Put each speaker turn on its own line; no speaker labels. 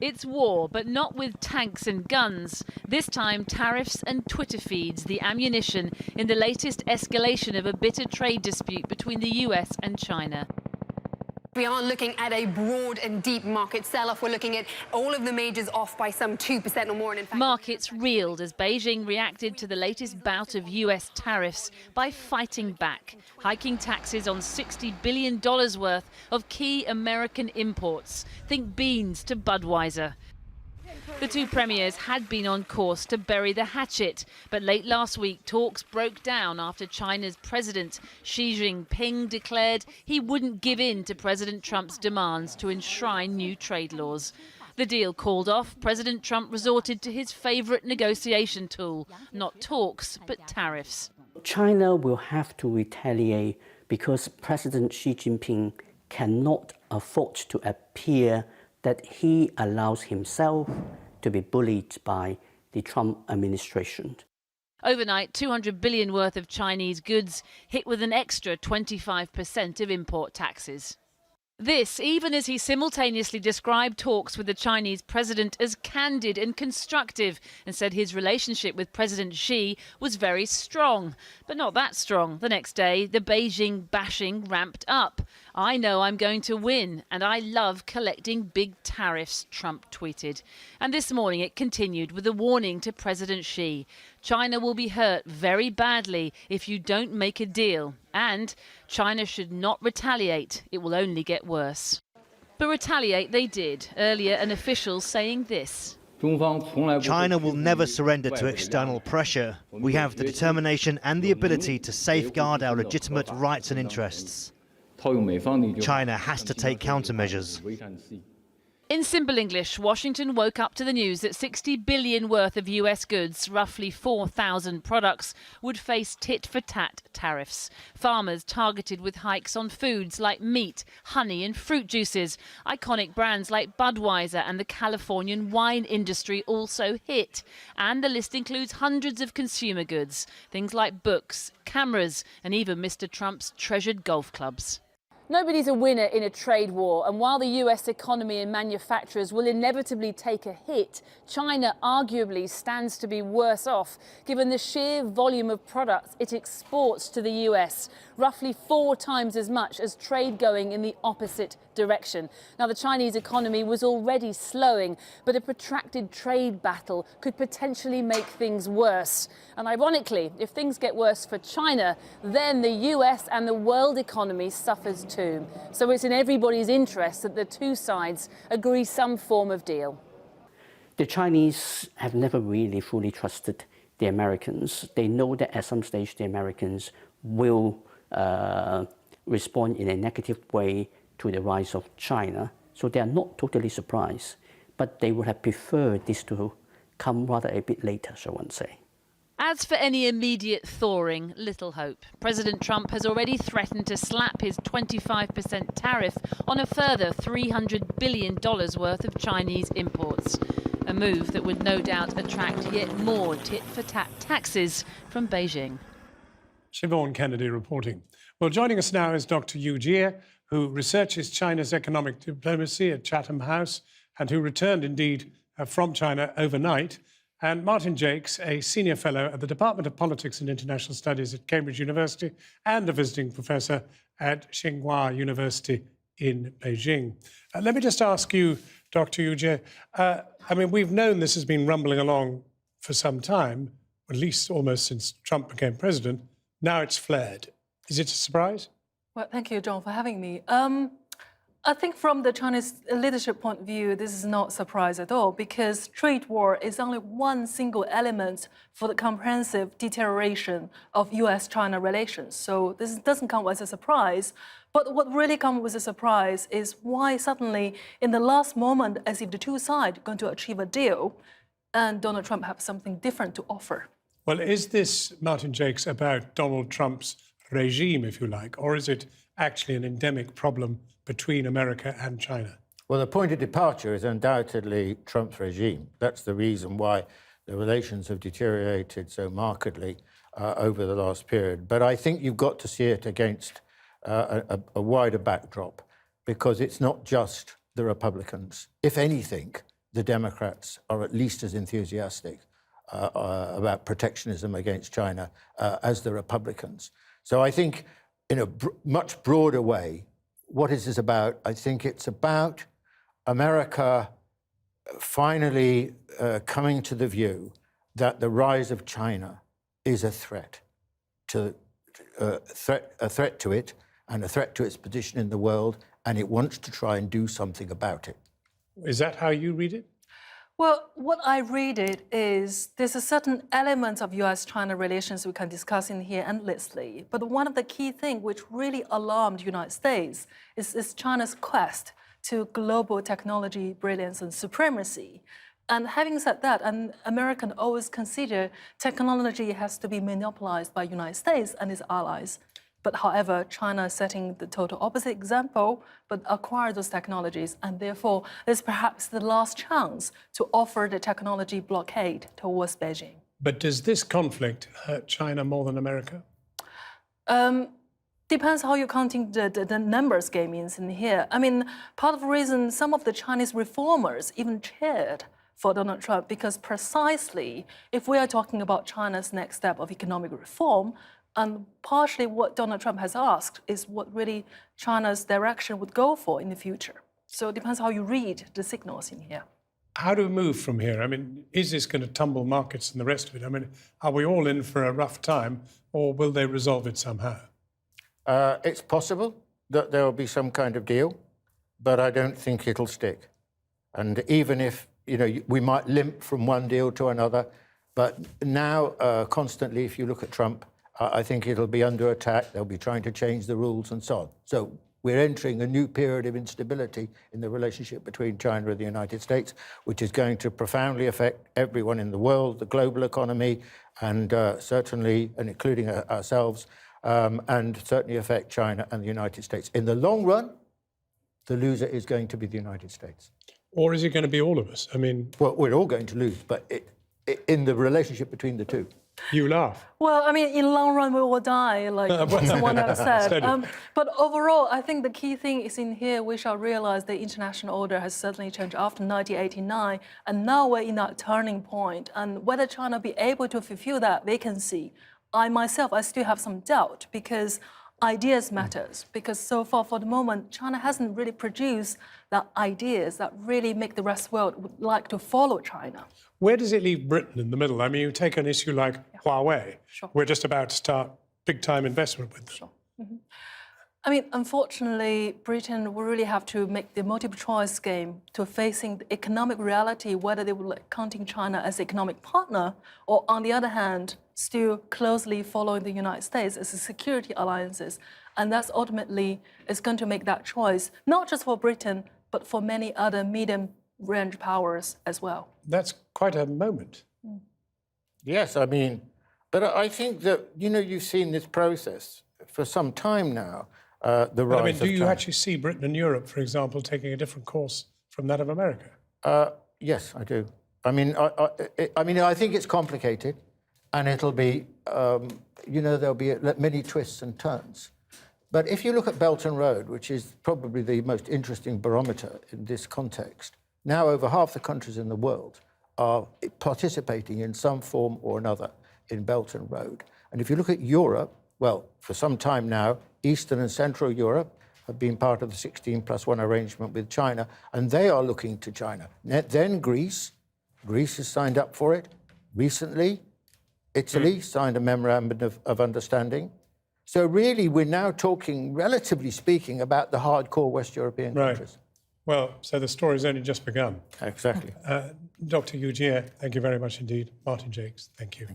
It's war, but not with tanks and guns. This time, tariffs and Twitter feeds, the ammunition in the latest escalation of a bitter trade dispute between the US and China.
We are looking at a broad and deep market sell-off. We're looking at all of the majors off by some 2% or more. And in fact,
markets reeled as Beijing reacted to the latest bout of US tariffs by fighting back, hiking taxes on $60 billion worth of key American imports. Think beans to Budweiser. The two premiers had been on course to bury the hatchet, but late last week talks broke down after China's president Xi Jinping declared he wouldn't give in to President Trump's demands to enshrine new trade laws. The deal called off, President Trump resorted to his favourite negotiation tool, not talks, but tariffs.
China will have to retaliate because President Xi Jinping cannot afford to appear that he allows himself to be bullied by the Trump administration.
Overnight, $200 billion worth of Chinese goods hit with an extra 25% of import taxes. This, even as he simultaneously described talks with the Chinese president as candid and constructive and said his relationship with President Xi was very strong. But not that strong. The next day, the Beijing bashing ramped up. "I know I'm going to win, and I love collecting big tariffs," Trump tweeted. And this morning it continued with a warning to President Xi. China will be hurt very badly if you don't make a deal. And China should not retaliate. It will only get worse. But retaliate they did. Earlier, an official saying this.
China will never surrender to external pressure. We have the determination and the ability to safeguard our legitimate rights and interests. China has to take countermeasures.
In simple English, Washington woke up to the news that $60 billion worth of US goods, roughly 4,000 products, would face tit-for-tat tariffs. Farmers targeted with hikes on foods like meat, honey and fruit juices. Iconic brands like Budweiser and the Californian wine industry also hit. And the list includes hundreds of consumer goods, things like books, cameras and even Mr. Trump's treasured golf clubs. Nobody's a winner in a trade war, and while the US economy and manufacturers will inevitably take a hit, China arguably stands to be worse off, given the sheer volume of products it exports to the US, roughly 4 times as much as trade going in the opposite direction. Now, the Chinese economy was already slowing, but a protracted trade battle could potentially make things worse. And ironically, if things get worse for China, then the US and the world economy suffers too. So it's in everybody's interest that the two sides agree some form of deal.
The Chinese have never really fully trusted the Americans. They know that at some stage the Americans will respond in a negative way to the rise of China. So they are not totally surprised, but they would have preferred this to come rather a bit later, so one say.
As for any immediate thawing, little hope. President Trump has already threatened to slap his 25% tariff on a further $300 billion worth of Chinese imports. A move that would no doubt attract yet more tit-for-tat taxes from Beijing.
Siobhan Kennedy reporting. Well, joining us now is Dr. Yu Jie, who researches China's economic diplomacy at Chatham House and who returned, indeed, from China overnight. And Martin Jacques, a senior fellow at the Department of Politics and International Studies at Cambridge University and a visiting professor at Tsinghua University in Beijing. Let me just ask you, Dr. Yu Jie, I mean, we've known this has been rumbling along for some time, at least almost since Trump became president. Now it's flared. Is it a surprise?
Well, thank you, John, for having me. I think from the Chinese leadership point of view, this is not a surprise at all, because trade war is only one single element for the comprehensive deterioration of US-China relations. So this doesn't come as a surprise. But what really comes as a surprise is why suddenly, in the last moment, as if the two sides are going to achieve a deal, and Donald Trump has something different to offer.
Well, is this, Martin Jacques, about Donald Trump's regime, if you like, or is it actually an endemic problem between America and China?
Well, the point of departure is undoubtedly Trump's regime. That's the reason why the relations have deteriorated so markedly over the last period. But I think you've got to see it against a wider backdrop, because it's not just the Republicans. If anything, the Democrats are at least as enthusiastic about protectionism against China as the Republicans. So I think in a much broader way, what is this about? I think it's about America finally coming to the view that the rise of China is a threat to it and a threat to its position in the world, and it wants to try and do something about it.
Is that how you read it?
Well, what I read it is there's a certain element of US-China relations we can discuss in here endlessly. But one of the key things which really alarmed the United States is China's quest to global technology brilliance and supremacy. And having said that, an American always consider technology has to be monopolized by the United States and its allies. But however, China is setting the total opposite example, but acquire those technologies, and therefore is perhaps the last chance to offer the technology blockade towards Beijing.
But does this conflict hurt China more than America?
Depends how you're counting the numbers game in here. I mean, part of the reason some of the Chinese reformers even cheered for Donald Trump, because precisely if we are talking about China's next step of economic reform, and partially what Donald Trump has asked is what really China's direction would go for in the future. So it depends how you read the signals in here.
How do we move from here? I mean, is this going to tumble markets and the rest of it? I mean, are we all in for a rough time, or will they resolve it somehow?
It's possible that there will be some kind of deal, but I don't think it'll stick. And even if, we might limp from one deal to another, but now constantly, if you look at Trump, I think it'll be under attack. They'll be trying to change the rules and so on. So we're entering a new period of instability in the relationship between China and the United States, which is going to profoundly affect everyone in the world, the global economy, and certainly, and including ourselves, and certainly affect China and the United States. In the long run, the loser is going to be the United States.
Or is it going to be all of us? I mean...
Well, we're all going to lose, but in the relationship between the two.
You laugh.
Well, I mean, in the long run, we will die, like someone else said. But overall, I think the key thing is in here, we shall realize the international order has certainly changed after 1989, and now we're in that turning point. And whether China be able to fulfill that vacancy, I still have some doubt, because ideas matters. Because so far, for the moment, China hasn't really produced the ideas that really make the rest of the world would like to follow China.
Where does it leave Britain in the middle? I mean, you take an issue like Huawei.
Sure.
We're just about to start big-time investment with them.
Sure. Mm-hmm. I mean, unfortunately, Britain will really have to make the multiple-choice game to facing the economic reality, whether they will counting China as economic partner, or on the other hand, still closely following the United States as a security alliances. And that's ultimately is going to make that choice, not just for Britain, but for many other medium-range powers as well.
That's quite a moment.
Mm.
Yes, I mean, but I think that, you've seen this process for some time now, the rise of China.
Do you actually see Britain and Europe, for example, taking a different course from that of America?
Yes, I do. I mean, I think it's complicated, and it'll be, there'll be many twists and turns. But if you look at Belt and Road, which is probably the most interesting barometer in this context, now over half the countries in the world are participating in some form or another in Belt and Road. And if you look at Europe, well, for some time now, Eastern and Central Europe have been part of the 16+1 arrangement with China, and they are looking to China. Then Greece has signed up for it. Recently, Italy signed a memorandum of understanding. So really, we're now talking, relatively speaking, about the hardcore West European countries.
Well, so the story's only just begun.
Exactly.
Dr. Yu Jie, thank you very much indeed. Martin Jacques, thank you.